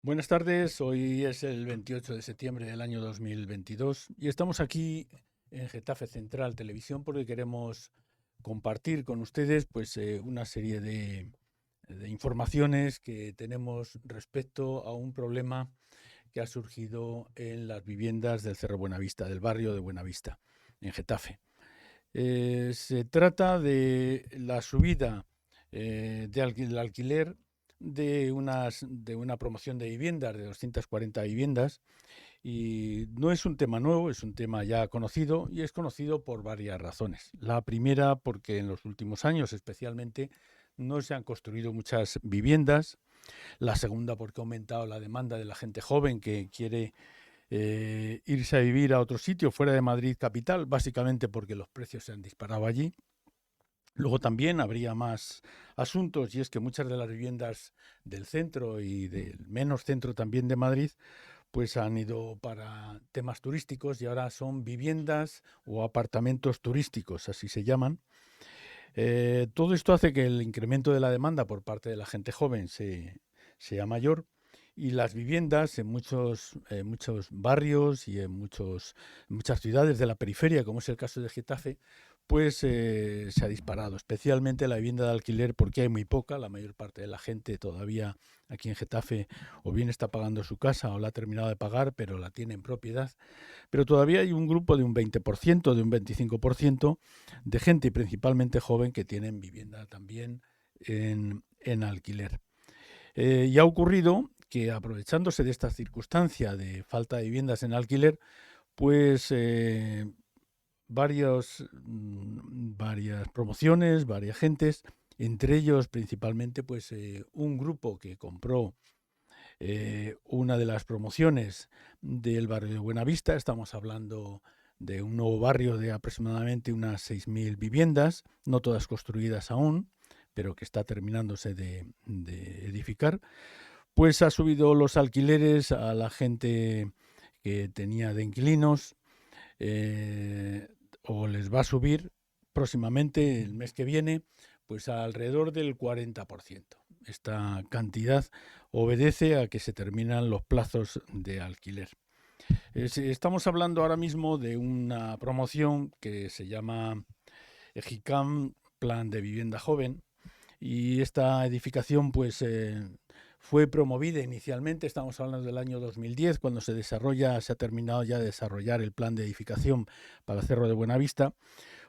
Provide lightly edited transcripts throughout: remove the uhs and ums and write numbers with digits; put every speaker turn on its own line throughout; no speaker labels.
Buenas tardes, hoy es el 28 de septiembre del año 2022 y estamos aquí en Getafe Central Televisión porque queremos compartir con ustedes una serie de informaciones que tenemos respecto a un problema que ha surgido en las viviendas del Cerro Buenavista, del barrio de Buenavista, en Getafe. Se trata de la subida del alquiler de una promoción de viviendas, de 240 viviendas, y no es un tema nuevo, es un tema ya conocido y es conocido por varias razones. La primera, porque en los últimos años especialmente no se han construido muchas viviendas. La segunda, porque ha aumentado la demanda de la gente joven que quiere irse a vivir a otro sitio fuera de Madrid capital, básicamente porque los precios se han disparado allí. Luego también habría más asuntos, y es que muchas de las viviendas del centro y del menos centro también de Madrid pues han ido para temas turísticos y ahora son viviendas o apartamentos turísticos, así se llaman. Todo esto hace que el incremento de la demanda por parte de la gente joven sea mayor, y las viviendas en muchos barrios y en muchas ciudades de la periferia, como es el caso de Getafe, se ha disparado, especialmente la vivienda de alquiler, porque hay muy poca. La mayor parte de la gente todavía aquí en Getafe o bien está pagando su casa o la ha terminado de pagar, pero la tiene en propiedad. Pero todavía hay un grupo de un 20%, de un 25% de gente, y principalmente joven, que tienen vivienda también en alquiler. Y ha ocurrido que, aprovechándose de esta circunstancia de falta de viviendas en alquiler, pues varias promociones, varias gentes, entre ellos principalmente un grupo que compró una de las promociones del barrio de Buenavista. Estamos hablando de un nuevo barrio de aproximadamente unas 6.000 viviendas, no todas construidas aún, pero que está terminándose de edificar. Pues ha subido los alquileres a la gente que tenía de inquilinos, eh, o les va a subir próximamente, el mes que viene, pues a alrededor del 40%. Esta cantidad obedece a que se terminan los plazos de alquiler. Estamos hablando ahora mismo de una promoción que se llama EGICAM, Plan de Vivienda Joven, y esta edificación fue promovida inicialmente. Estamos hablando del año 2010, cuando se ha terminado ya de desarrollar el plan de edificación para el Cerro de Buenavista.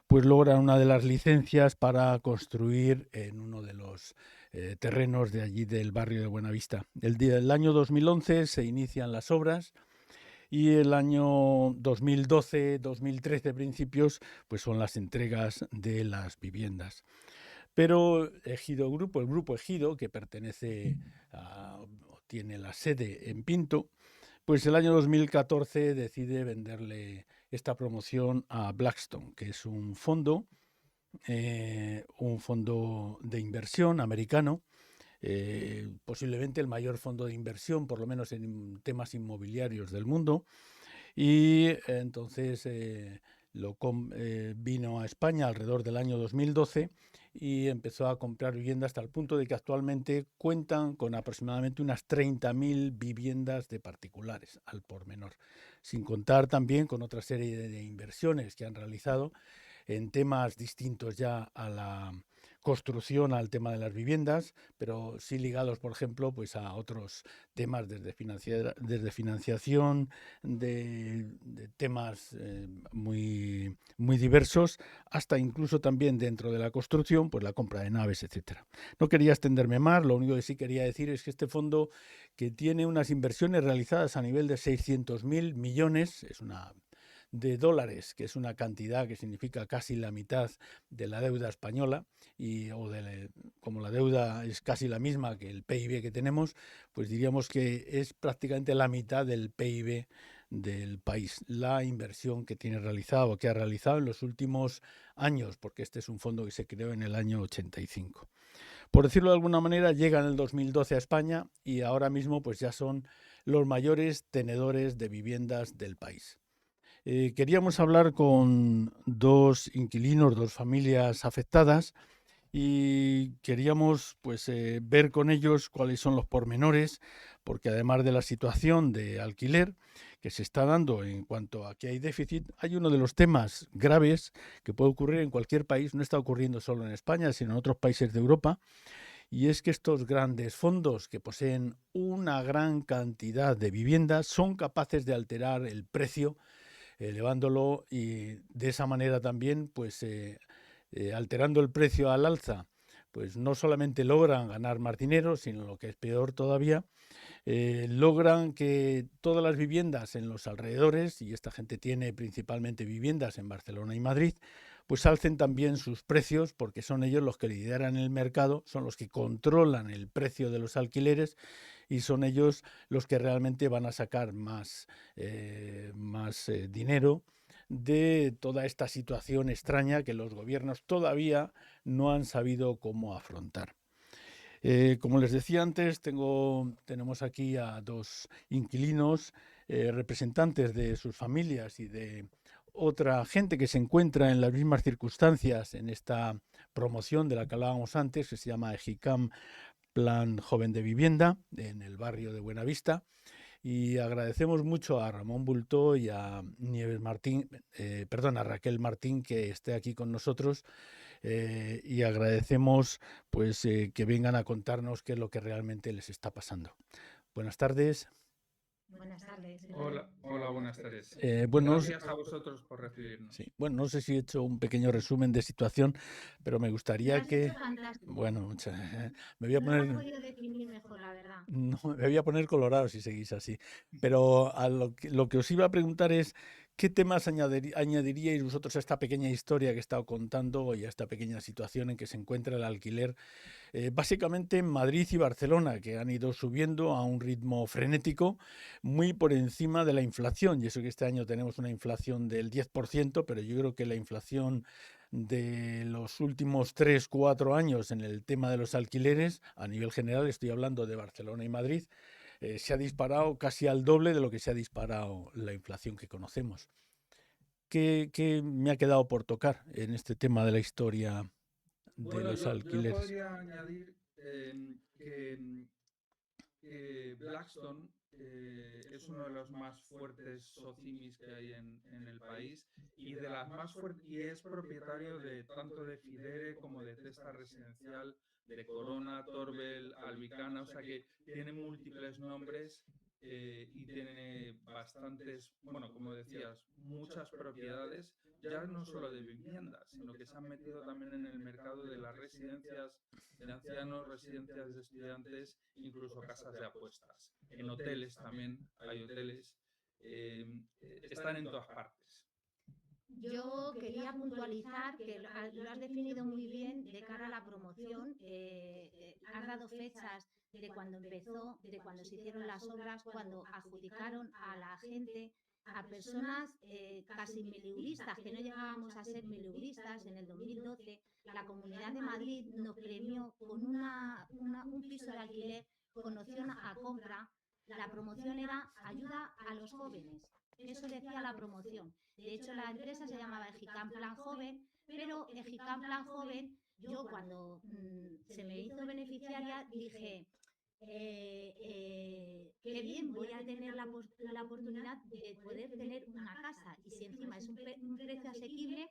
Pues logran una de las licencias para construir en uno de los terrenos de allí del barrio de Buenavista. El año 2011 se inician las obras, y el año 2012-2013 principios pues son las entregas de las viviendas. Pero el grupo Ejido, que tiene la sede en Pinto, pues el año 2014 decide venderle esta promoción a Blackstone, que es un fondo de inversión americano, posiblemente el mayor fondo de inversión, por lo menos en temas inmobiliarios del mundo. Y entonces vino a España alrededor del año 2012 y empezó a comprar viviendas, hasta el punto de que actualmente cuentan con aproximadamente unas 30.000 viviendas de particulares al por menor, sin contar también con otra serie de inversiones que han realizado en temas distintos ya a la construcción, al tema de las viviendas, pero sí ligados, por ejemplo, pues a otros temas desde financiación de temas muy diversos, hasta incluso también dentro de la construcción, pues la compra de naves, etcétera. No quería extenderme más, lo único que sí quería decir es que este fondo, que tiene unas inversiones realizadas a nivel de 600.000 millones, es una de dólares, que es una cantidad que significa casi la mitad de la deuda española, como la deuda es casi la misma que el PIB que tenemos, pues diríamos que es prácticamente la mitad del PIB del país, la inversión que ha realizado en los últimos años, porque este es un fondo que se creó en el año 85. Por decirlo de alguna manera, llega en el 2012 a España y ahora mismo pues ya son los mayores tenedores de viviendas del país. Queríamos hablar con dos inquilinos, dos familias afectadas, y queríamos pues ver con ellos cuáles son los pormenores, porque además de la situación de alquiler que se está dando en cuanto a que hay déficit, hay uno de los temas graves que puede ocurrir en cualquier país, no está ocurriendo solo en España, sino en otros países de Europa, y es que estos grandes fondos que poseen una gran cantidad de viviendas son capaces de alterar el precio, elevándolo y de esa manera también pues alterando el precio al alza, pues no solamente logran ganar más dinero, sino lo que es peor todavía, logran que todas las viviendas en los alrededores, y esta gente tiene principalmente viviendas en Barcelona y Madrid, pues alcen también sus precios, porque son ellos los que lideran el mercado, son los que controlan el precio de los alquileres y son ellos los que realmente van a sacar más dinero de toda esta situación extraña que los gobiernos todavía no han sabido cómo afrontar. Como les decía antes, tenemos aquí a dos inquilinos, representantes de sus familias y de otra gente que se encuentra en las mismas circunstancias en esta promoción de la que hablábamos antes, que se llama EGICAM Plan Joven de Vivienda, en el barrio de Buenavista. Y agradecemos mucho a Ramón Bultó y a Nieves Martín, a Raquel Martín, que esté aquí con nosotros, y agradecemos pues que vengan a contarnos qué es lo que realmente les está pasando. Buenas tardes.
Buenas tardes, ¿qué tal?
Hola, hola, buenas tardes.
Bueno,
Gracias a vosotros por
sí,
recibirnos.
bueno, no sé si he hecho un pequeño resumen de situación, pero me
Lo
gustaría
has hecho
que,
fantástico.
bueno, me voy a
No lo has
poner,
podido definir mejor, la verdad.
no, me voy a poner colorado si seguís así. Pero lo que os iba a preguntar es, ¿qué temas añadiríais vosotros a esta pequeña historia que he estado contando y a esta pequeña situación en que se encuentra el alquiler? Básicamente en Madrid y Barcelona, que han ido subiendo a un ritmo frenético, muy por encima de la inflación. Y eso que este año tenemos una inflación del 10%, pero yo creo que la inflación de los últimos 3, 4 años en el tema de los alquileres, a nivel general, estoy hablando de Barcelona y Madrid, se ha disparado casi al doble de lo que se ha disparado la inflación que conocemos. ¿Qué me ha quedado por tocar en este tema de la historia de
Bueno,
los
yo
alquileres?
podría añadir que Blackstone es uno de los más fuertes socimis que hay en el país y de las más fuertes, y es propietario de tanto de Fidere como de Testa Residencial, de Corona, Torbel, Albicana, o sea que tiene múltiples nombres y tiene bastantes, bueno, como decías, muchas propiedades, ya no solo de viviendas, sino que se han metido también en el mercado de las residencias de ancianos, residencias de estudiantes, incluso casas de apuestas. En hoteles también hay hoteles, eh, están en todas partes.
Yo quería puntualizar que lo has definido muy bien de cara a la promoción. Has dado fechas de cuando empezó, de cuando se hicieron las obras, cuando adjudicaron a la gente, a personas casi mileuristas, que no llegábamos a ser mileuristas. En el 2012, la Comunidad de Madrid nos premió con un piso de alquiler con opción a compra. La promoción era ayuda a los jóvenes. Eso decía la promoción. De hecho, la empresa se llamaba Ejicam Plan Joven, pero Ejicam Plan Joven, yo cuando se me hizo beneficiaria dije, qué bien, voy a tener la oportunidad de poder tener una casa. Y si encima es un precio asequible,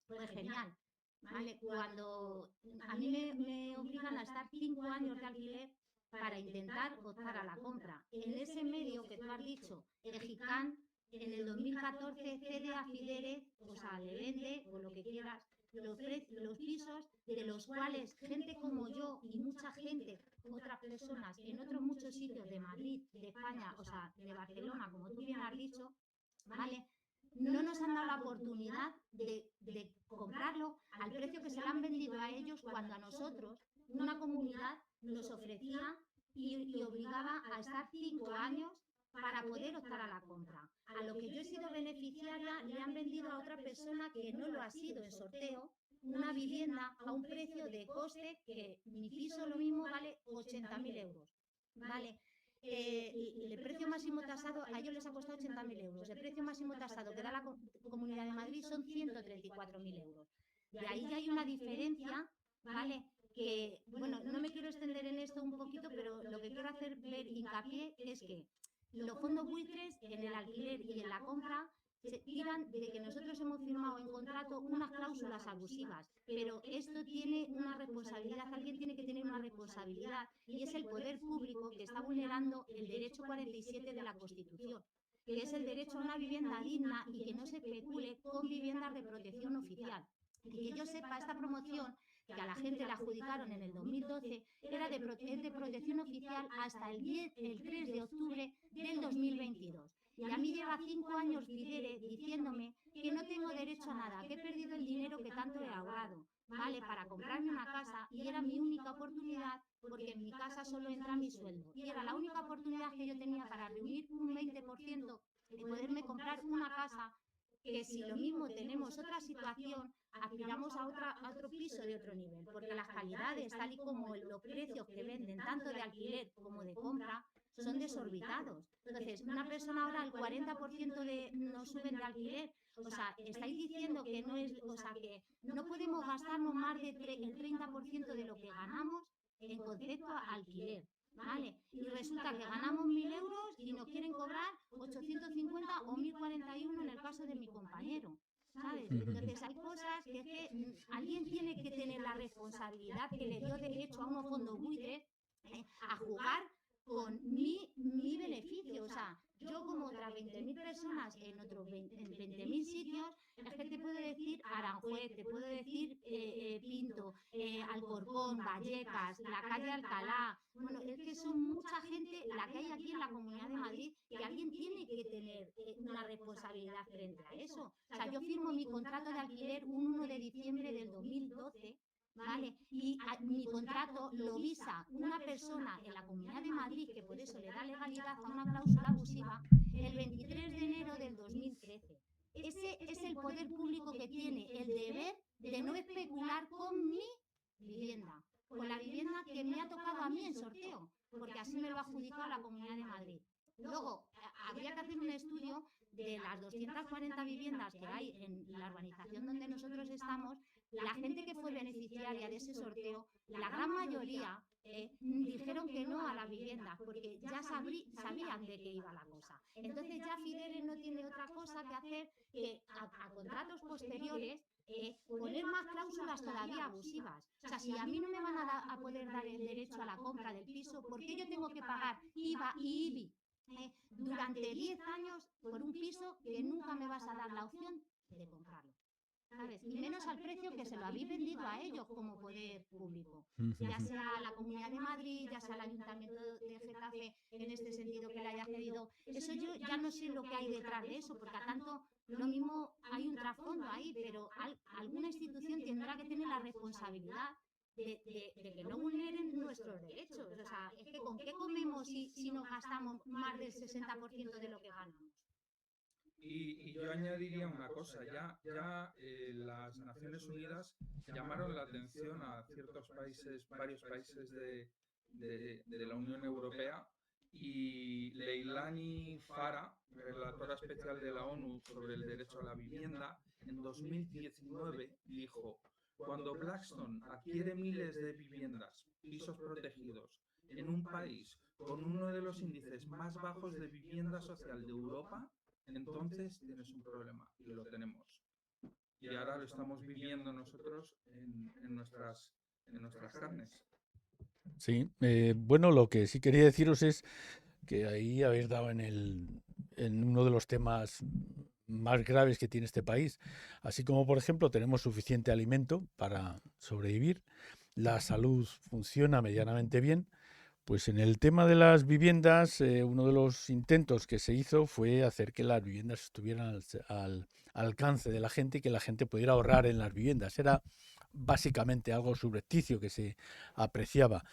pues genial. ¿Vale? Cuando a mí me obligan a estar 5 años de alquiler para intentar optar a la compra. En ese medio que tú has dicho, Ejicam en el 2014 cede a Fidere, o sea, le vende, o lo que quieras, los pisos de los cuales gente como yo y mucha gente, otras personas en otros muchos sitios de Madrid, de España, o sea, de Barcelona, como tú bien has dicho, ¿vale? No nos han dado la oportunidad de comprarlo al precio que se lo han vendido a ellos, cuando a nosotros una comunidad nos ofrecía y obligaba a estar 5 años para poder optar a la compra. A lo que yo he sido beneficiaria le han vendido a otra persona que no lo ha sido en sorteo una vivienda a un precio de coste que mi piso lo mismo vale 80.000 euros. ¿Vale? El precio máximo tasado a ellos les ha costado 80.000 euros. El precio máximo tasado que da la Comunidad de Madrid son 134.000 euros. De ahí ya hay una diferencia, ¿vale? bueno, no me quiero extender en esto un poquito, pero lo que quiero hacer ver hincapié es que los fondos buitres en el alquiler y en la compra se tiran de que nosotros hemos firmado en contrato unas cláusulas abusivas, pero esto tiene una responsabilidad, alguien tiene que tener una responsabilidad y es el poder público que está vulnerando el derecho 47 de la Constitución, que es el derecho a una vivienda digna y que no se especule con viviendas de protección oficial. Y que yo sepa, esta promoción que a la gente le adjudicaron en el 2012 era de protección oficial hasta el 3 de octubre del 2022. Y a mí lleva 5 años Fidere diciéndome que no tengo derecho a nada, que he perdido el dinero que tanto he ahorrado, ¿vale? Para comprarme una casa y era mi única oportunidad porque en mi casa solo entra mi sueldo. Y era la única oportunidad que yo tenía para reunir un 20% y poderme comprar una casa que si lo mismo tenemos otra situación, aspiramos a otro piso de otro nivel, porque las calidades, tal y como los precios que venden, tanto de alquiler como de compra, son desorbitados. Entonces, una persona ahora el 40% nos suben de alquiler. O sea, estáis diciendo que no es, o sea, que no podemos gastarnos más del 30% de lo que ganamos en concepto a alquiler. ¿Vale? Y resulta que ganamos 1.000 euros y nos quieren cobrar 850 o 1.041 en el caso de mi compañero. ¿Sabes? Entonces hay cosas que es que alguien tiene que tener la responsabilidad que le dio derecho a unos fondos buitres a jugar con mi beneficio. O sea, yo como otras 20.000 personas en otros 20.000 sitios, es que te puedo decir Aranjuez, te puedo decir Pinto, Alcorcón, Vallecas, la calle Alcalá. Bueno, es que son mucha gente la que hay aquí en la Comunidad de Madrid y alguien tiene que tener una responsabilidad frente a eso. O sea, yo firmo mi contrato de alquiler un 1 de diciembre del 2012. ¿Vale? Y mi contrato lo visa una persona en la Comunidad de Madrid, que por eso le da legalidad a una cláusula abusiva, el 23 de enero del 2013. Ese es el poder público que tiene el deber de no especular con mi vivienda, con la vivienda que me ha tocado a mí en sorteo, porque así me lo ha adjudicado la Comunidad de Madrid. Luego, habría que hacer un estudio de las 240 viviendas que hay en la urbanización donde nosotros estamos. La gente que fue beneficiaria de ese sorteo, la gran mayoría dijeron que no a las viviendas porque ya sabían de qué iba la cosa. Entonces ya Fidere no tiene otra cosa que hacer que a contratos posteriores poner más cláusulas todavía abusivas. O sea, si a mí no me van a poder dar el derecho a la compra del piso, ¿por qué yo tengo que pagar IVA y IBI durante 10 años por un piso que nunca me vas a dar la opción de comprarlo? ¿Sabes? Y menos al precio que se lo habéis vendido a ellos como poder público, ya sea la Comunidad de Madrid, ya sea el Ayuntamiento de Getafe, en este sentido que le haya cedido. Eso yo ya no sé lo que hay detrás de eso, porque a tanto lo mismo hay un trasfondo ahí, pero alguna institución tendrá que tener la responsabilidad de que no vulneren nuestros derechos. O sea, es que ¿con qué comemos si nos gastamos más del 60% de lo que ganamos?
Y yo añadiría una cosa, las Naciones Unidas llamaron la atención a ciertos países, varios países de la Unión Europea, y Leilani Farah, relatora especial de la ONU sobre el derecho a la vivienda, en 2019 dijo: cuando Blackstone adquiere miles de viviendas, pisos protegidos, en un país con uno de los índices más bajos de vivienda social de Europa, entonces tienes un problema, y lo tenemos. Y ahora lo estamos viviendo nosotros en nuestras carnes.
Sí, bueno, lo que sí quería deciros es que ahí habéis dado en uno de los temas más graves que tiene este país. Así como, por ejemplo, tenemos suficiente alimento para sobrevivir, la salud funciona medianamente bien. Pues en el tema de las viviendas, uno de los intentos que se hizo fue hacer que las viviendas estuvieran al alcance de la gente y que la gente pudiera ahorrar en las viviendas. Era básicamente algo subrepticio que se apreciaba.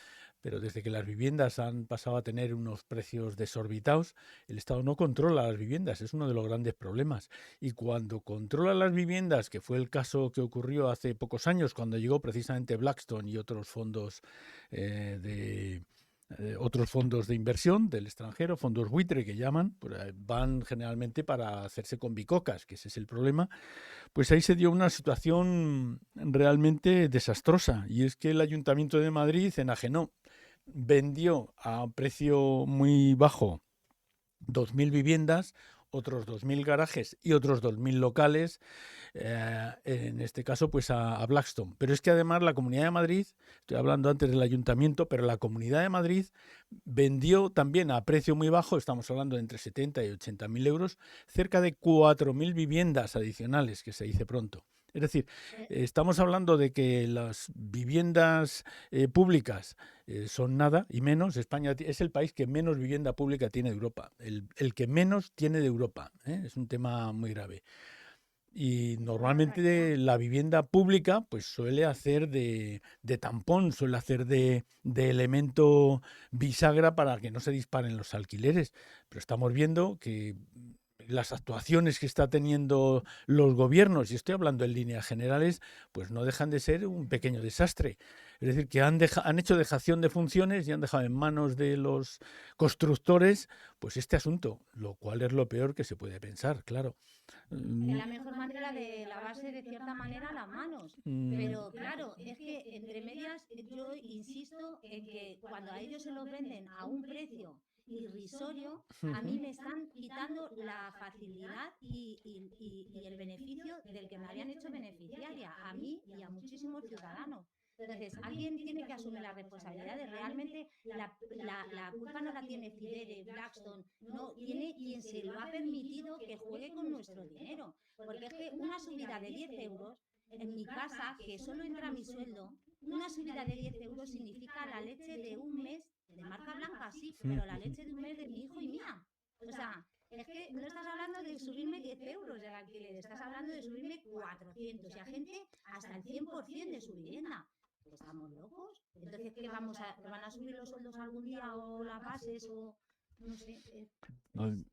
Pero desde que las viviendas han pasado a tener unos precios desorbitados, el Estado no controla las viviendas, es uno de los grandes problemas. Y cuando controla las viviendas, que fue el caso que ocurrió hace pocos años, cuando llegó precisamente Blackstone y otros fondos otros fondos de inversión del extranjero, fondos buitre que llaman, pues, van generalmente para hacerse con bicocas, que ese es el problema. Pues ahí se dio una situación realmente desastrosa, y es que el Ayuntamiento de Madrid enajenó, vendió a precio muy bajo 2.000 viviendas, otros 2.000 garajes y otros 2.000 locales, en este caso pues a Blackstone. Pero es que además la Comunidad de Madrid, estoy hablando antes del Ayuntamiento, pero la Comunidad de Madrid vendió también a precio muy bajo, estamos hablando de entre 70 y 80.000 euros, cerca de 4.000 viviendas adicionales, que se dice pronto. Es decir, estamos hablando de que las viviendas públicas son nada y menos. España es el país que menos vivienda pública tiene de Europa, el que menos tiene de Europa. Es un tema muy grave. Y normalmente la vivienda pública pues suele hacer de tampón, suele hacer de elemento bisagra para que no se disparen los alquileres. Pero estamos viendo que las actuaciones que está teniendo los gobiernos, y estoy hablando en líneas generales, pues no dejan de ser un pequeño desastre. Es decir, que han hecho dejación de funciones y han dejado en manos de los constructores pues este asunto, lo cual es lo peor que se puede pensar, claro.
Es la mejor manera de lavarse de cierta manera las manos. Pero claro, es que entre medias yo insisto en que cuando a ellos se los venden a un precio irrisorio, a mí me están quitando la facilidad y el beneficio del que me habían hecho beneficiaria, a mí y a muchísimos ciudadanos. Entonces, alguien tiene que asumir la responsabilidad de realmente la culpa no la tiene Fidere, Blackstone, no, tiene quien se lo ha permitido que juegue con nuestro dinero. Porque es que una subida de 10 euros en mi casa, que solo entra mi sueldo, una subida de 10 euros significa la leche de un mes, de marca blanca, sí, pero la leche de un mes de mi hijo y mía. O sea, es que no estás hablando de subirme 10 euros del alquiler, estás hablando de subirme 400 y a gente hasta el 100% de su vivienda. ¿Estamos locos? Entonces, ¿qué van a subir los sueldos algún día o las bases o no sé?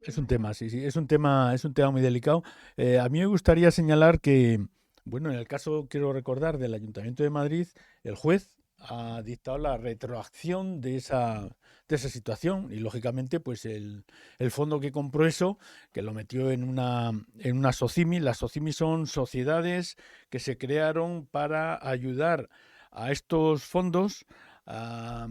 Es un tema, sí, sí, es un tema muy delicado. A mí me gustaría señalar que, bueno, en el caso, quiero recordar, del Ayuntamiento de Madrid, el juez ha dictado la retroacción de esa situación y, lógicamente, pues el fondo que compró eso, que lo metió en una SOCIMI. Las SOCIMI son sociedades que se crearon para ayudar a estos fondos a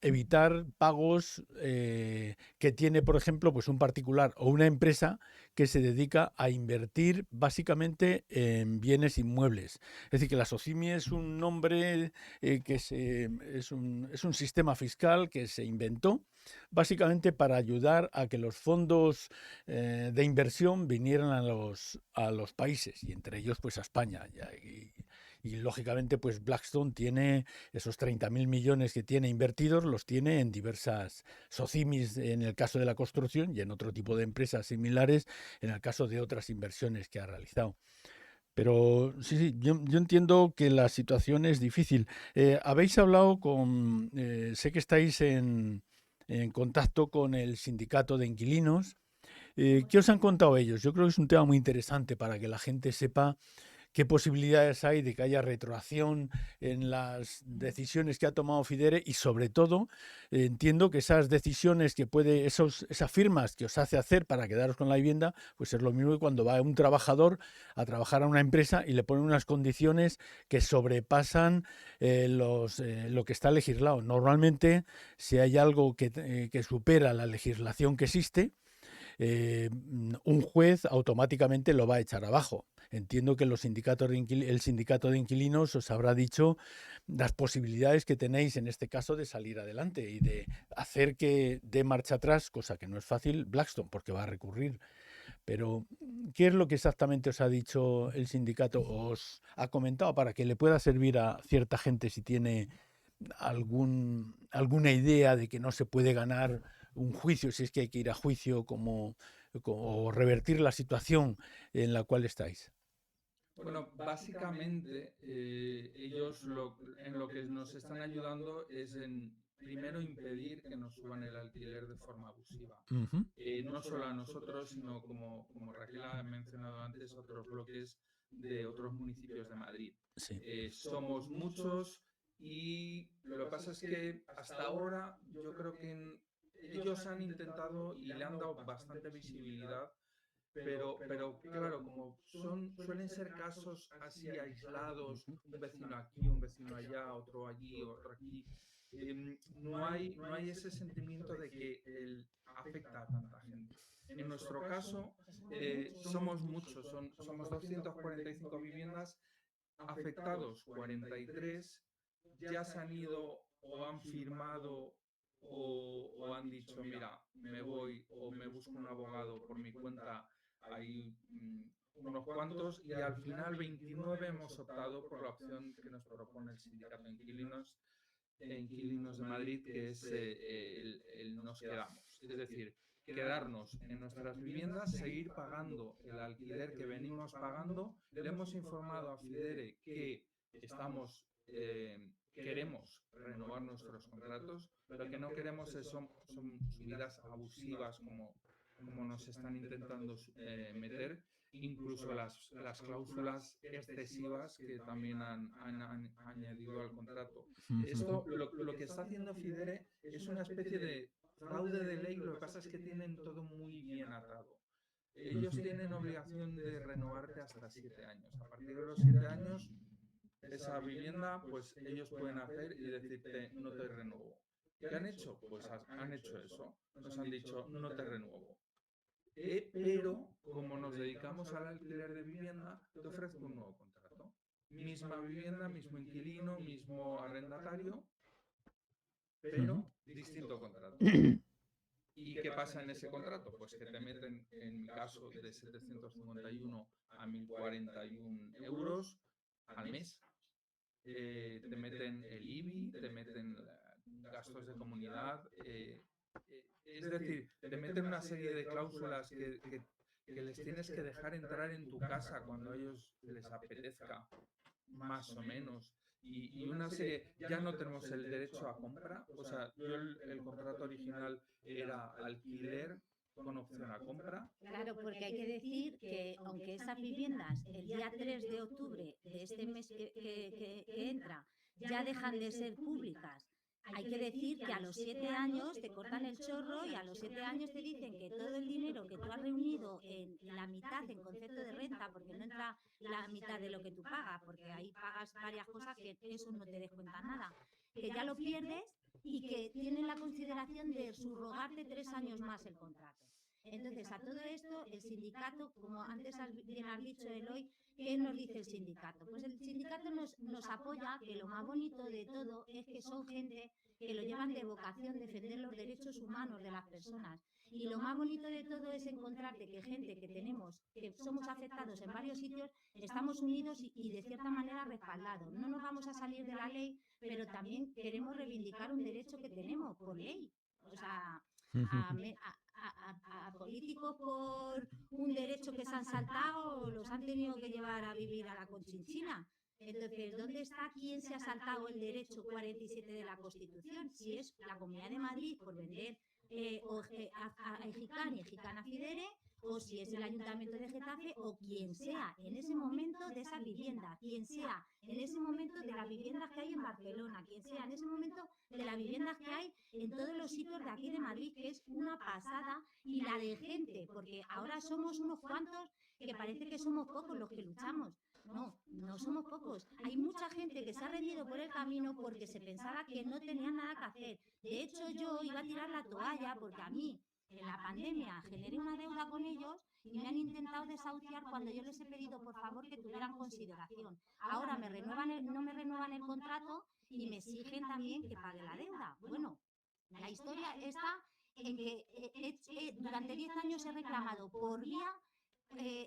evitar pagos que tiene, por ejemplo, pues un particular o una empresa que se dedica a invertir básicamente en bienes inmuebles. Es decir, que la SOCIMI es un nombre es un sistema fiscal que se inventó básicamente para ayudar a que los fondos de inversión vinieran a los países, y entre ellos pues a España. Y lógicamente pues Blackstone tiene esos 30.000 millones que tiene invertidos, los tiene en diversas SOCIMIs en el caso de la construcción y en otro tipo de empresas similares en el caso de otras inversiones que ha realizado. Pero sí, sí, yo entiendo que la situación es difícil. Habéis hablado sé que estáis en contacto con el sindicato de inquilinos. ¿Qué os han contado ellos? Yo creo que es un tema muy interesante para que la gente sepa qué posibilidades hay de que haya retroacción en las decisiones que ha tomado Fidere, y sobre todo entiendo que esas decisiones esas firmas que os hace hacer para quedaros con la vivienda, pues es lo mismo que cuando va un trabajador a trabajar a una empresa y le ponen unas condiciones que sobrepasan lo que está legislado. Normalmente, si hay algo que supera la legislación que existe, un juez automáticamente lo va a echar abajo. Entiendo que el sindicato de inquilinos os habrá dicho las posibilidades que tenéis en este caso de salir adelante y de hacer que dé marcha atrás, cosa que no es fácil, Blackstone, porque va a recurrir. Pero, ¿qué es lo que exactamente os ha dicho el sindicato? ¿Os ha comentado para que le pueda servir a cierta gente si tiene alguna idea de que no se puede ganar un juicio, si es que hay que ir a juicio, o revertir la situación en la cual estáis?
Bueno, básicamente ellos en lo que nos están ayudando es en, primero, impedir que nos suban el alquiler de forma abusiva.
Ujú.
No solo a nosotros, sino como Raquel ha mencionado antes, otros bloques de otros municipios de Madrid.
Sí.
Somos muchos, Y lo que pasa es que hasta ahora yo creo que ellos han intentado y le han dado bastante visibilidad, pero claro, como suelen ser casos así aislados, un vecino aquí, un vecino allá, otro allí, otro aquí, no hay ese sentimiento de que afecta a tanta gente. En nuestro caso, somos muchos, somos 245 viviendas, afectados 43, ya se han ido o han firmado o han dicho, mira, me voy o me busco un abogado por mi cuenta. Hay unos cuantos y al final 29 hemos optado por la opción que nos propone el sindicato de inquilinos de Madrid, que es el nos quedamos. Es decir, quedarnos en nuestras viviendas, seguir pagando el alquiler que venimos pagando. Le hemos informado a Fidere que queremos renovar nuestros contratos. Lo que no queremos son subidas abusivas como nos están intentando meter, incluso las cláusulas excesivas que también han añadido al contrato. Esto, lo que está haciendo Fidere es una especie de fraude de ley. Lo que pasa es que tienen todo muy bien atado. Ellos tienen obligación de renovarte hasta 7 años. A partir de los 7 años, esa vivienda, pues ellos pueden hacer y decirte, no te renuevo. ¿Qué han hecho? Pues han hecho eso. Nos han dicho, no te renuevo. Pero, como nos dedicamos al alquiler de vivienda, te ofrezco un nuevo contrato. Misma vivienda, mismo inquilino, mismo arrendatario, pero distinto contrato. ¿Y qué pasa en ese contrato? Pues que te meten, en mi caso, de 751 a 1041 euros al mes. Te meten el IBI, te meten gastos de comunidad. Es decir, te meten una serie de cláusulas que les tienes que dejar entrar en tu casa cuando a ellos les apetezca, más o menos. Y una serie, ya no tenemos el derecho a compra. O sea, yo el contrato original era alquiler con opción a compra.
Claro, porque hay que decir que aunque esas viviendas el día 3 de octubre de este mes que entra ya dejan de ser públicas, hay que decir que a los 7 años te cortan el chorro y a los 7 años te dicen que todo el dinero que tú has reunido en la mitad en concepto de renta, porque no entra la mitad de lo que tú pagas, porque ahí pagas varias cosas que eso no te descuenta nada, que ya lo pierdes y que tienen la consideración de subrogarte 3 años más el contrato. Entonces, a todo esto, el sindicato, como antes bien has dicho, Eloy, ¿qué nos dice el sindicato? Pues el sindicato nos apoya, que lo más bonito de todo es que son gente que lo llevan de vocación defender los derechos humanos de las personas. Y lo más bonito de todo es encontrarte que gente que somos afectados en varios sitios, estamos unidos y de cierta manera respaldados. No nos vamos a salir de la ley, pero también queremos reivindicar un derecho que tenemos por ley. O sea, a políticos por un derecho que se han saltado, los han tenido que llevar a vivir a la Conchinchina. Entonces, ¿dónde está quién se ha saltado el derecho 47 de la Constitución? Si es la Comunidad de Madrid por vender a Ejicán y Ejicán a Fidere, o si es el Ayuntamiento de Getafe, o quien sea en ese momento de esa vivienda, quien sea en ese momento de las viviendas que hay en Barcelona, quien sea en ese momento de las viviendas que hay en todos los sitios de aquí de Madrid, que es una pasada, y la de gente, porque ahora somos unos cuantos que parece que somos pocos los que luchamos. No, no somos pocos. Hay mucha gente que se ha rendido por el camino porque se pensaba que no tenía nada que hacer. De hecho, yo iba a tirar la toalla porque a mí, en la pandemia, generé una deuda con ellos y me han intentado desahuciar cuando yo les he pedido, por favor, que tuvieran consideración. Ahora no me renuevan el contrato y me exigen también que pague la deuda. Bueno, la historia está en que durante 10 años he reclamado por vía,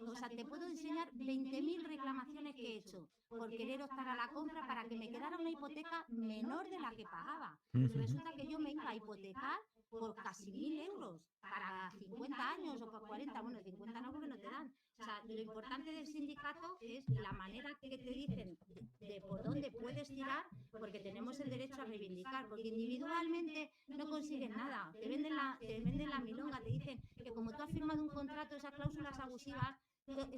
o sea, te puedo enseñar 20.000 reclamaciones que he hecho por querer optar a la compra para que me quedara una hipoteca menor de la que pagaba. Y resulta que yo me iba a hipotecar por casi 1.000 euros para 50 años o por 40, bueno, 50 no porque no te dan. O sea, lo importante del sindicato es la manera que te dicen de por dónde puedes tirar, porque tenemos el derecho a reivindicar, porque individualmente no consiguen nada, te venden la milonga, te dicen que como tú has firmado un contrato, esas cláusulas abusivas,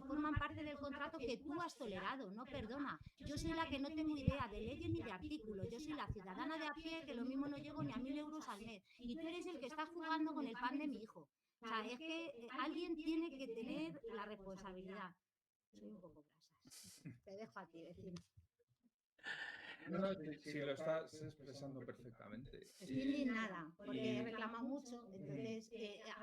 forman parte del contrato que tú has tolerado, no perdona. Yo soy la que no tengo idea de leyes ni de artículos, yo soy la ciudadana de a pie que lo mismo no llego ni a 1.000 euros al mes y tú eres el que estás jugando con el pan de mi hijo. O sea, es que alguien tiene que tener la responsabilidad. Soy un poco grasa. Te dejo a ti, vecino.
No, si lo estás expresando perfectamente.
Estoy indignada porque reclama mucho. Entonces,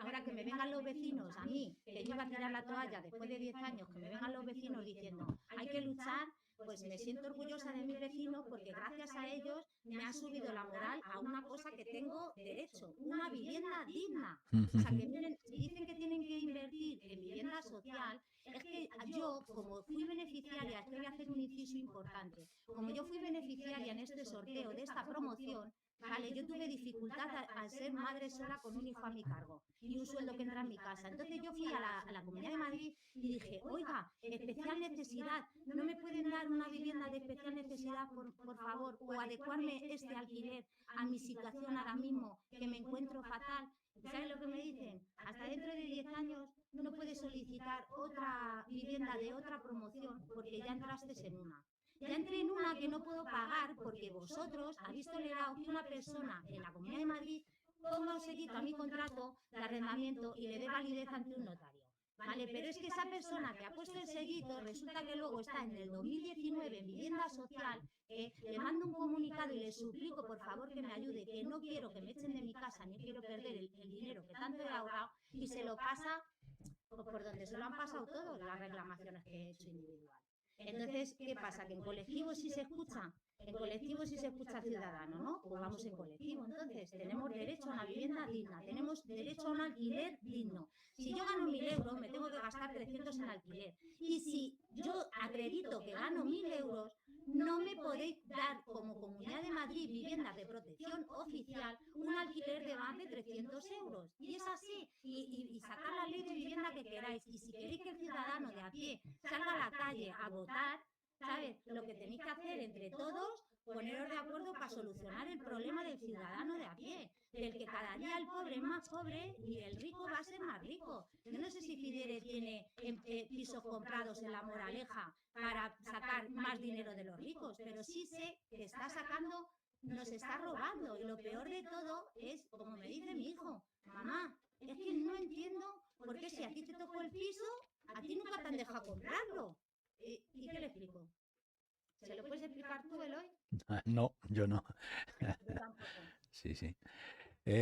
ahora que me vengan los vecinos a mí, que yo iba a tirar la toalla después de 10 años, que me vengan los vecinos diciendo hay que luchar, pues me siento orgullosa de mis vecinos porque gracias a ellos me ha subido la moral a una cosa que tengo derecho, una vivienda digna. O sea, que miren, si dicen que tienen que invertir en vivienda social, es que yo, como fui beneficiaria, voy a hacer un inciso importante, como yo fui beneficiaria en este sorteo de esta promoción, vale, yo tuve dificultad al ser madre sola con un hijo a mi cargo y un sueldo que entra en mi casa. Entonces yo fui a la Comunidad de Madrid y dije, oiga, especial necesidad, ¿no me pueden dar una vivienda de especial necesidad, por favor, o adecuarme este alquiler a mi situación ahora mismo, que me encuentro fatal? ¿Sabes lo que me dicen? Hasta dentro de 10 años no puedes solicitar otra vivienda de otra promoción porque ya entraste en una. Ya entré en una que no puedo pagar porque vosotros habéis tolerado que una persona en la Comunidad de Madrid ponga un sellito a mi contrato de arrendamiento y le dé validez ante un notario. Vale, pero es que esa persona que ha puesto el sellito resulta que luego está en el 2019 en vivienda social, le mando un comunicado y le suplico por favor que me ayude, que no quiero que me echen de mi casa ni quiero perder el dinero que tanto he ahorrado y se lo pasa por donde se lo han pasado todos las reclamaciones que he hecho individual. Entonces, ¿qué pasa? Que en colectivo sí se escucha, ciudadano, ¿no? Pues vamos en colectivo. Entonces, tenemos derecho a una vivienda digna, tenemos derecho a un alquiler digno. Si yo gano 1.000 euros, me tengo que gastar 300 en alquiler. Y si yo acredito que gano 1.000 euros, no me podéis dar como Comunidad de Madrid viviendas de protección oficial un alquiler de más de 300 euros. Y es así. Y sacar la ley de vivienda que queráis. Y si queréis que el ciudadano de a pie salga a la calle a votar, ¿sabes? Lo que tenéis que hacer entre todos, poneros de acuerdo para solucionar el problema del ciudadano de a pie, del que cada día el pobre es más pobre y el rico va a ser más rico. Yo no sé si Fidere tiene pisos comprados en La Moraleja para sacar más dinero de los ricos, pero sí sé que está sacando, nos está robando. Y lo peor de todo es, como me dice mi hijo, mamá, es que no entiendo por qué si a ti te tocó el piso, a ti nunca te han dejado comprarlo. ¿Y qué le explico? ¿Se lo puedes explicar tú, Eloy?
No, yo no.
Yo tampoco.
Sí, sí.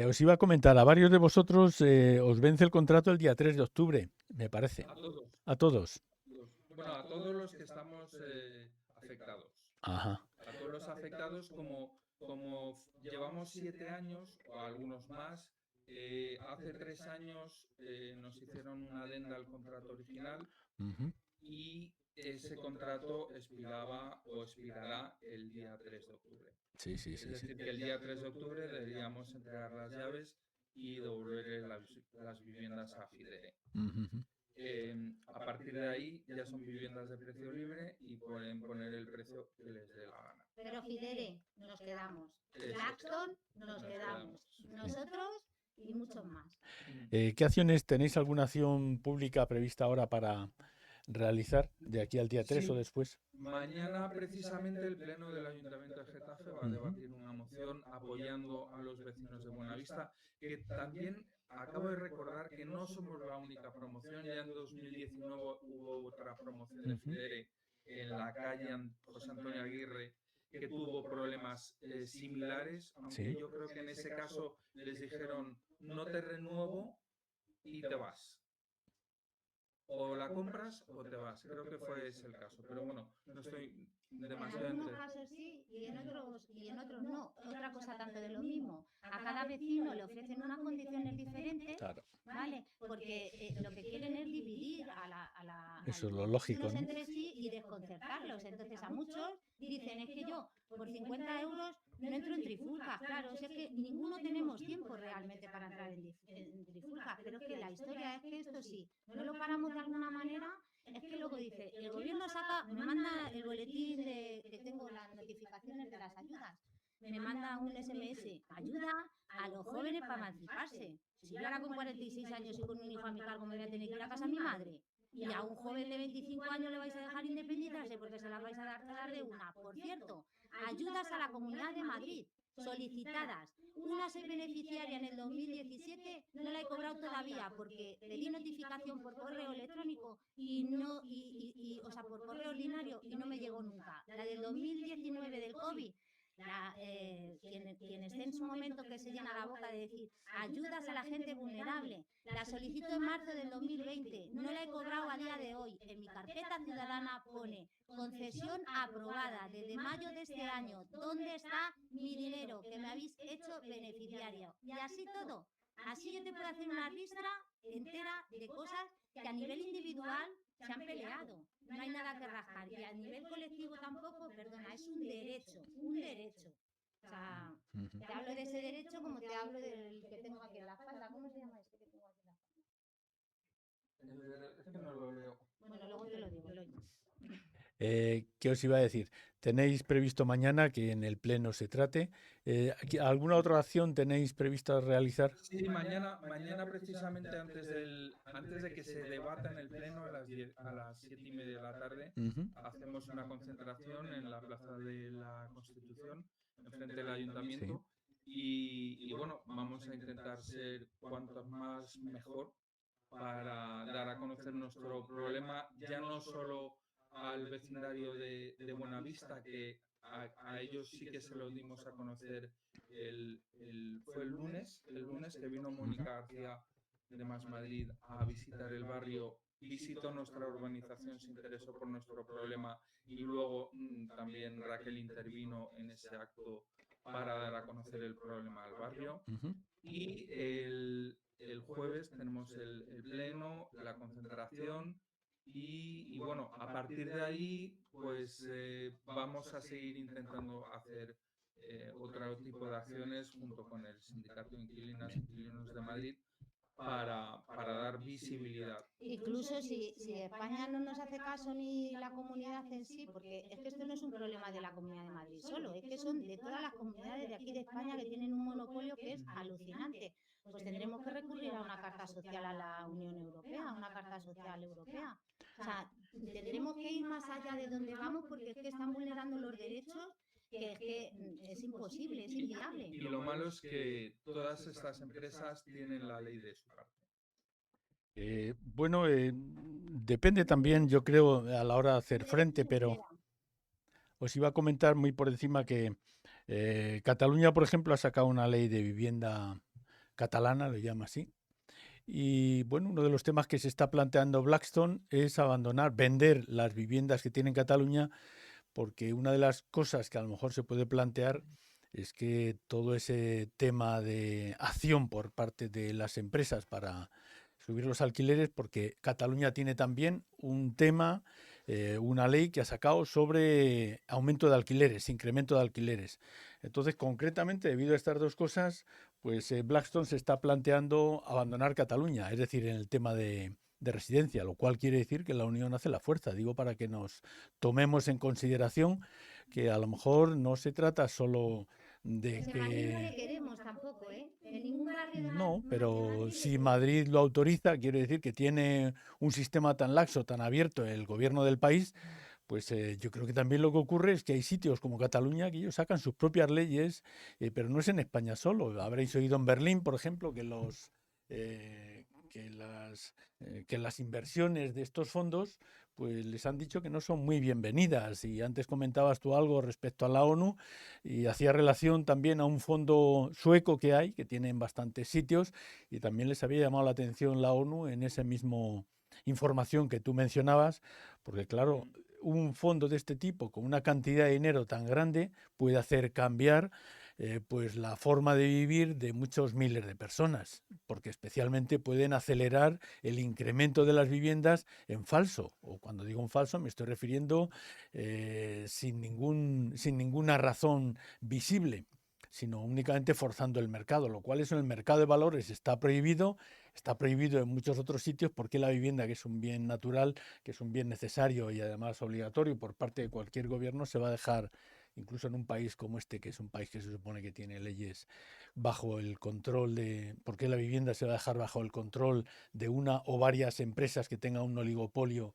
Os iba a comentar, a varios de vosotros os vence el contrato el día 3 de octubre, me parece.
A todos.
A todos.
Bueno, a todos los que estamos afectados.
Ajá.
A todos los afectados, como llevamos 7 años, o algunos más, hace 3 años nos hicieron una adenda al contrato original y ese contrato expiraba o expirará el día 3 de octubre.
Sí.
Es decir, que el día 3 de octubre deberíamos entregar las llaves y devolver las viviendas a Fidere. A partir de ahí ya son viviendas de precio libre y pueden poner el precio que les dé la gana.
Pero Fidere, nos quedamos. Blackstone, nos quedamos. Nosotros y muchos más.
¿Qué acciones tenéis? ¿Alguna acción pública prevista ahora para realizar de aquí al día 3
Sí.
o después?
Mañana precisamente el Pleno del Ayuntamiento de Getafe va a debatir una moción apoyando a los vecinos de Buenavista, que también acabo de recordar que no somos la única promoción. Ya en 2019 hubo otra promoción de Fidere en la calle José Antonio Aguirre que tuvo problemas similares, aunque yo creo que en ese caso les dijeron no te renuevo y te vas. O la compras o te vas. Creo que fue ese el caso. Pero bueno, no estoy demasiado
En algunos casos sí y en otros no. Otra cosa tanto de lo mismo. A cada vecino le ofrecen unas condiciones diferentes,
Claro.
¿vale? Porque lo que quieren es dividir a
Eso es lo
los
lógico,
vecinos
¿no?
entre sí y desconcertarlos. Entonces a muchos dicen, es que yo por 50 euros no entro en trifulcas. Claro, es que ninguno tenemos tiempo realmente para entrar en trifulcas, pero es que la historia es que esto sí, no lo paramos de alguna manera. Es que luego dice, el gobierno me manda el boletín que tengo las notificaciones de las ayudas, me manda un SMS, ayuda a los jóvenes para emanciparse. Si yo ahora con 46 años y con un hijo a mi cargo me voy a tener que ir a casa a mi madre, Y a un joven de 25 años le vais a dejar independizarse porque se las vais a dar todas de una. Por cierto, ayudas a la Comunidad de Madrid solicitadas. Una soy beneficiaria en el 2017, no la he cobrado todavía porque le di notificación por correo electrónico o sea, por correo ordinario y no me llegó nunca. La del 2019 del COVID, quien esté en su momento que se llena la boca de decir ayudas a la gente vulnerable, la solicito en marzo del 2020, no la he cobrado a día de hoy. En mi carpeta ciudadana pone concesión aprobada desde mayo de este año. ¿Dónde está mi dinero que me habéis hecho beneficiario? Y así todo. Así yo te puedo hacer una lista entera de cosas que a nivel individual se han peleado. No hay nada que rascar. Y a nivel colectivo tampoco, perdona, es un derecho, un derecho. O sea, te hablo de ese derecho como te hablo del que tengo aquí en la espalda. ¿Cómo se llama este que tengo aquí en la espalda?
Es que no lo leo.
Bueno, luego te lo digo, Eloy.
¿Qué os iba a decir? ¿Tenéis previsto mañana que en el pleno se trate? ¿Alguna otra acción tenéis prevista realizar?
Sí, mañana precisamente antes de que se debata en el pleno a las 7:30 de la tarde, hacemos una concentración en la Plaza de la Constitución, enfrente del Ayuntamiento, y bueno, vamos a intentar ser cuantos más mejor para dar a conocer nuestro problema, ya no solo al vecindario de Buenavista, que a ellos sí que se lo dimos a conocer fue el lunes que vino Mónica García de Más Madrid a visitar el barrio, visitó nuestra urbanización, se interesó por nuestro problema y luego también Raquel intervino en ese acto para dar a conocer el problema al barrio. Y el jueves tenemos el pleno, la concentración y bueno, a partir de ahí pues vamos a seguir intentando hacer otro tipo de acciones junto con el Sindicato de Inquilinas e Inquilinos de Madrid para dar visibilidad.
Incluso si España no nos hace caso ni la comunidad en sí, porque es que esto no es un problema de la Comunidad de Madrid solo, es que son de todas las comunidades de aquí de España que tienen un monopolio que es alucinante. Pues tendremos que recurrir a una carta social a la Unión Europea, a una carta social europea. O sea, tendremos que ir más allá de donde vamos porque es que están vulnerando los derechos que es imposible, es inviable.
Y lo malo es que todas estas empresas tienen la ley de su parte.
Bueno, depende también, yo creo, a la hora de hacer frente, pero os iba a comentar muy por encima que Cataluña, por ejemplo, ha sacado una ley de vivienda catalana, le llama así. Y bueno, uno de los temas que se está planteando Blackstone es vender las viviendas que tiene en Cataluña, porque una de las cosas que a lo mejor se puede plantear es que todo ese tema de acción por parte de las empresas para subir los alquileres, porque Cataluña tiene también un tema, una ley que ha sacado sobre aumento de alquileres, incremento de alquileres. Entonces, concretamente, debido a estas dos cosas, pues Blackstone se está planteando abandonar Cataluña, es decir, en el tema de residencia, lo cual quiere decir que la unión hace la fuerza. Digo, para que nos tomemos en consideración que a lo mejor no se trata solo de
que... Madrid no le queremos tampoco, ¿eh? En ningún barrio
no, pero si Madrid lo autoriza, quiere decir que tiene un sistema tan laxo, tan abierto el gobierno del país, pues yo creo que también lo que ocurre es que hay sitios como Cataluña que ellos sacan sus propias leyes, pero no es en España solo. Habréis oído en Berlín, por ejemplo, que las inversiones de estos fondos pues les han dicho que no son muy bienvenidas. Y antes comentabas tú algo respecto a la ONU y hacía relación también a un fondo sueco que hay, que tiene en bastantes sitios, y también les había llamado la atención la ONU en esa misma información que tú mencionabas, porque claro, un fondo de este tipo con una cantidad de dinero tan grande puede hacer cambiar pues la forma de vivir de muchos miles de personas, porque especialmente pueden acelerar el incremento de las viviendas en falso, o cuando digo en falso me estoy refiriendo sin ninguna razón visible, sino únicamente forzando el mercado, lo cual eso en el mercado de valores está prohibido en muchos otros sitios, porque la vivienda, que es un bien natural, que es un bien necesario y además obligatorio por parte de cualquier gobierno, se va a dejar incluso en un país como este, que es un país que se supone que tiene leyes bajo el control de... ¿Por qué la vivienda se va a dejar bajo el control de una o varias empresas que tengan un oligopolio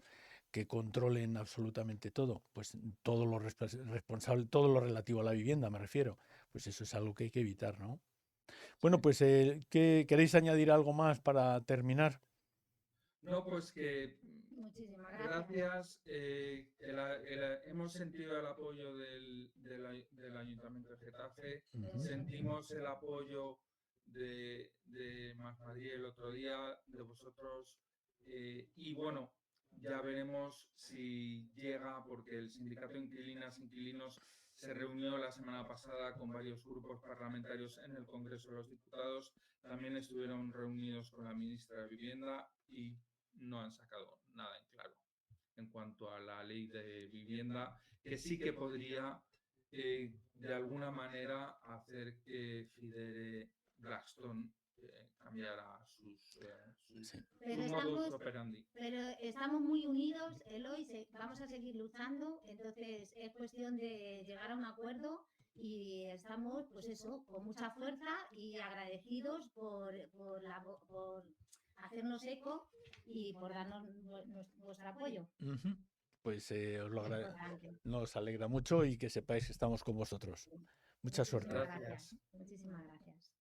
que controlen absolutamente todo? Pues todo lo responsable, todo lo relativo a la vivienda, me refiero. Pues eso es algo que hay que evitar, ¿no? Bueno, pues ¿queréis añadir algo más para terminar?
No, pues que
Muchísimas gracias.
gracias. Hemos sentido el apoyo del Ayuntamiento de Getafe, sentimos el apoyo de Masmadrid el otro día, de vosotros, y bueno, ya veremos si llega, porque el sindicato de inquilinas e inquilinos se reunió la semana pasada con varios grupos parlamentarios en el Congreso de los Diputados, también estuvieron reunidos con la ministra de Vivienda y no han sacado nada en claro en cuanto a la ley de vivienda, que sí que podría de alguna manera hacer que Fidere Blackstone cambiara su modus operandi.
Pero estamos muy unidos, Eloy, vamos a seguir luchando, entonces es cuestión de llegar a un acuerdo y estamos, pues eso, con mucha fuerza y agradecidos por hacernos eco y por darnos vuestro apoyo.
Pues nos alegra mucho y que sepáis que estamos con vosotros. Mucha suerte.
Muchísimas gracias.